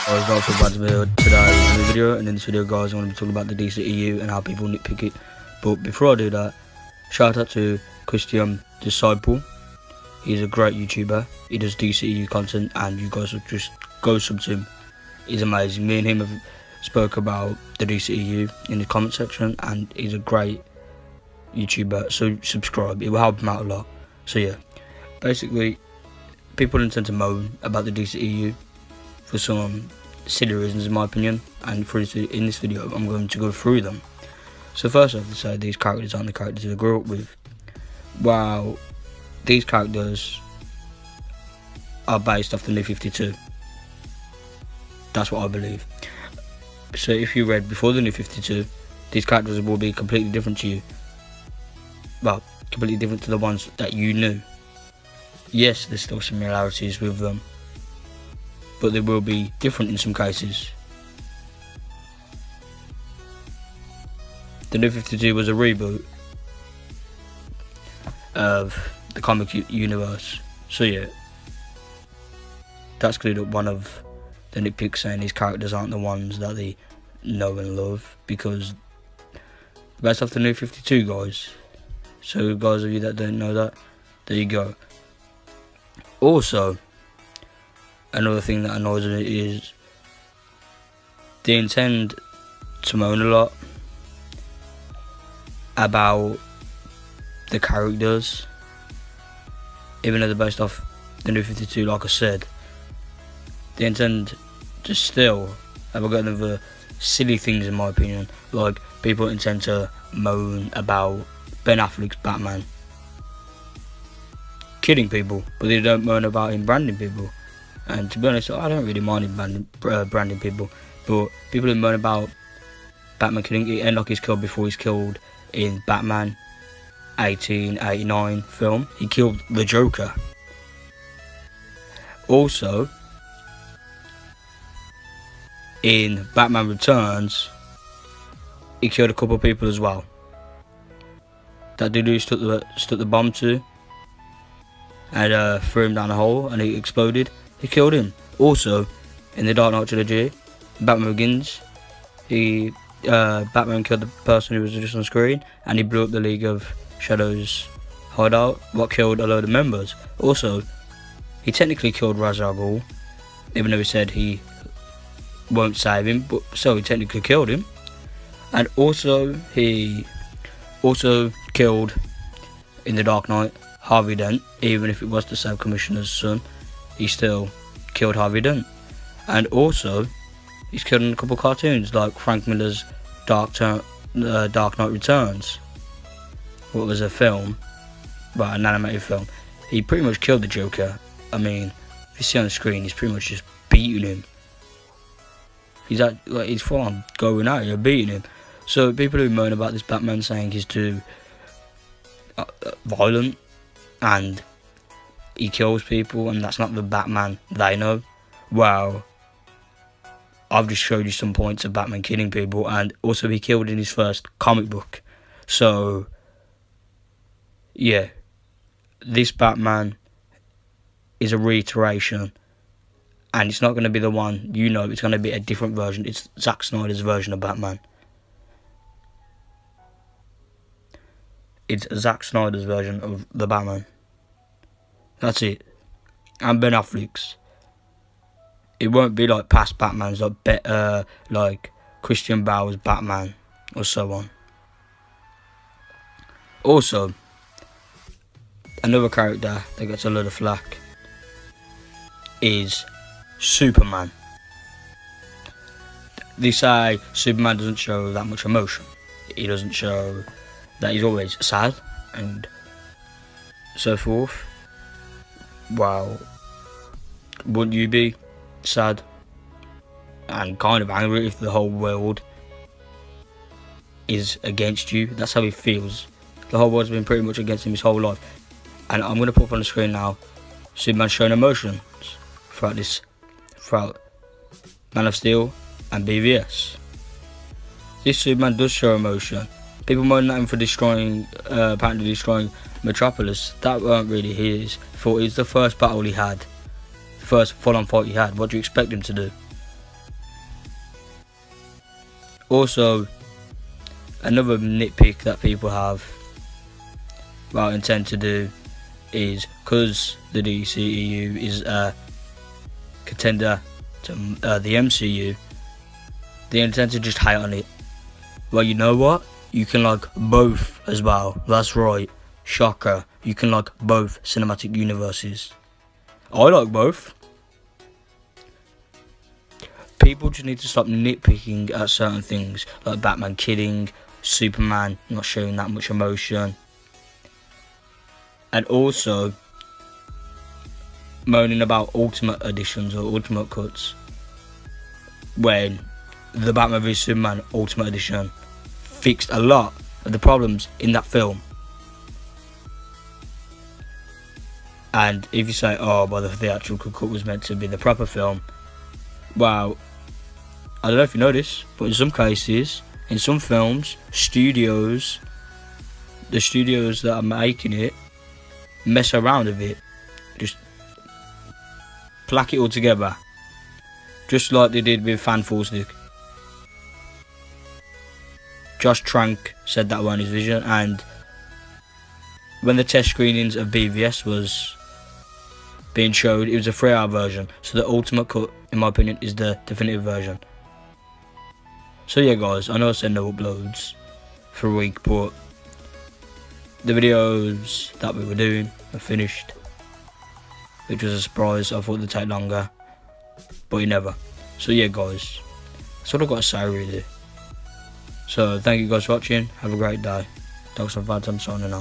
Welcome back to today's video, and in this video guys I'm going to be talking about the DCEU and how people nitpick it. But before I do that, shout out to Christiam Disciple. He's a great YouTuber, he does DCEU content and you guys should just go sub to him. He's amazing. Me and him have spoke about the DCEU in the comment section and he's a great YouTuber, so subscribe, it will help him out a lot. So yeah, basically people intend to moan about the DCEU for some silly reasons in my opinion, and in this video I'm going to go through them. So first I have to say these characters aren't the characters I grew up with. Wow, these characters are based off the New 52. That's what I believe. So if you read before the New 52, these characters will be completely different to you. Well, completely different to the ones that you knew. Yes, there's still similarities with them, but they will be different in some cases. The New 52 was a reboot of the comic universe. So yeah, that's cleared up one of the nitpicks, saying these characters aren't the ones that they know and love, because based off the New 52 guys. So guys of you that don't know that, there you go. Also, another thing that annoys me is they intend to moan a lot about the characters, even though they're based off the New 52, like I said. They intend to still have a got other silly things in my opinion, like people intend to moan about Ben Affleck's Batman killing people, but they don't moan about him branding people. And to be honest, I don't really mind him branding people, but people who moan about Batman killing, Enoch is killed before he's killed in Batman 1889 film. He killed the Joker. Also, in Batman Returns, he killed a couple of people as well. That dude who stuck the bomb to and threw him down a hole and he exploded, he killed him. Also, in the Dark Knight trilogy, Batman Begins, Batman killed the person who was just on screen, and he blew up the League of Shadows hideout, what killed a load of members. Also, he technically killed Ra's al Ghul, even though he said he won't save him, but so he technically killed him. And also, he also killed, in the Dark Knight, Harvey Dent. Even if it was to save Commissioner's son, he still killed Harvey Dent. And also, he's killed in a couple of cartoons, like Frank Miller's Dark Knight Returns. What was a film, well, an animated film. He pretty much killed the Joker. I mean, if you see on the screen, he's pretty much just beating him. He's full on going out here, beating him. So people who moan about this Batman saying he's too violent and he kills people and that's not the Batman they know. Well, I've just showed you some points of Batman killing people, and also he killed in his first comic book. So yeah, this Batman is a reiteration, and it's not going to be the one you know, it's going to be a different version. It's Zack Snyder's version of Batman. It's Zack Snyder's version of the Batman. That's it. And Ben Affleck's. It won't be like past Batmans, like Christian Bale's Batman or so on. Also, another character that gets a lot of flack is Superman. They say Superman doesn't show that much emotion. He doesn't show that he's always sad and so forth. Well, wouldn't you be sad and kind of angry if the whole world is against you? That's how he feels. The whole world's been pretty much against him his whole life. And I'm going to put up on the screen now Superman showing emotions throughout Man of Steel and BVS. This Superman does show emotion. People moaning at him for apparently destroying Metropolis. That weren't really his fault. It's the first battle he had, the first full-on fight he had. What do you expect him to do? Also, another nitpick that people have, well, intend to do, is because the DCEU is a contender to the MCU, they intend to just hate on it. Well, you know what? You can like both as well. That's right. Shocker. You can like both cinematic universes. I like both. People just need to stop nitpicking at certain things, like Batman killing, Superman not showing that much emotion, and also moaning about Ultimate Editions or Ultimate Cuts, when the Batman v Superman Ultimate Edition fixed a lot of the problems in that film. And if you say, oh, but the theatrical cut was meant to be the proper film, well, I don't know if you know this, but in some cases, in some films, the studios that are making it mess around with it, just plaque it all together, just like they did with Fan Stick. Josh Trank said that one in his vision, and when the test screenings of BVS was being showed, it was a 3-hour version, so the ultimate cut, in my opinion, is the definitive version. So yeah guys, I know I said no uploads for a week, but the videos that we were doing are finished, which was a surprise. I thought they'd take longer, but it never. So yeah guys, that's what I've got to say really. So thank you guys for watching, have a great day. Talk some fun, I'm signing out.